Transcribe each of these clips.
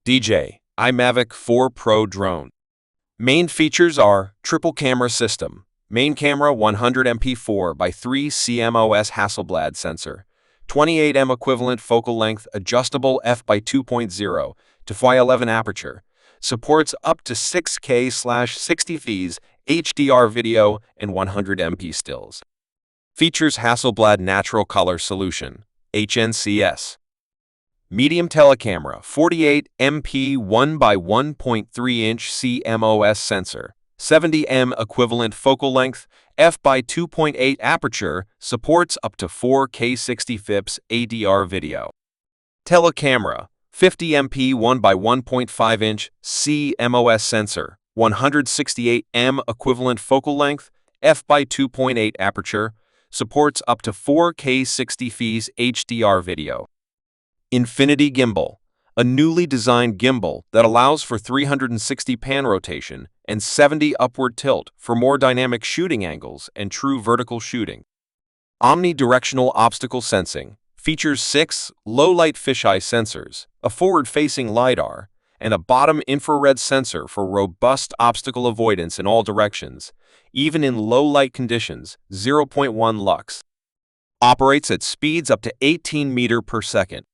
DJI Mavic 4 Pro drone. Main features are triple camera system, main camera 100MP 4x3 CMOS Hasselblad sensor, 28M equivalent focal length, adjustable f/2.0 to f/11 aperture, supports up to 6K/60 fps HDR video and 100MP stills. Features Hasselblad Natural Color Solution, HNCS. Medium telecamera, 48MP 1x1.3-inch CMOS sensor, 70M equivalent focal length, f/2.8 aperture, supports up to 4K 60 fps ADR video. Telecamera, 50MP 1x1.5-inch CMOS sensor, 168M equivalent focal length, f/2.8 aperture, supports up to 4K 60 fps HDR video. Infinity Gimbal, a newly designed gimbal that allows for 360 pan rotation and 70 upward tilt for more dynamic shooting angles and true vertical shooting. Omnidirectional obstacle sensing, features 6 low-light fisheye sensors, a forward-facing LiDAR, and a bottom infrared sensor for robust obstacle avoidance in all directions, even in low-light conditions, 0.1 lux. Operates at speeds up to 18 meters per second.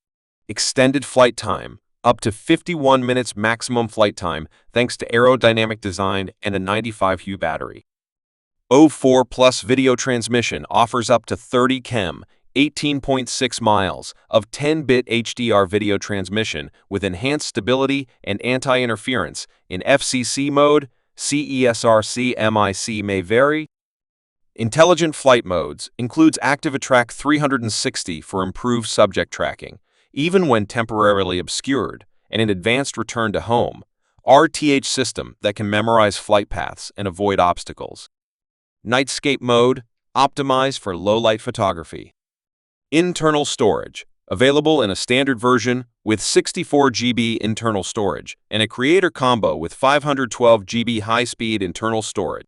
Extended flight time, up to 51 minutes maximum flight time thanks to aerodynamic design and a 95 battery. O4 Plus video transmission offers up to 30 km, 18.6 miles of 10-bit HDR video transmission with enhanced stability and anti-interference in FCC mode. CESRC MIC may vary. Intelligent flight modes includes Active Attract 360 for improved subject tracking, even when temporarily obscured, and an advanced return to home, RTH system that can memorize flight paths and avoid obstacles. Nightscape mode, optimized for low-light photography. Internal storage, available in a standard version with 64GB internal storage and a creator combo with 512GB high-speed internal storage.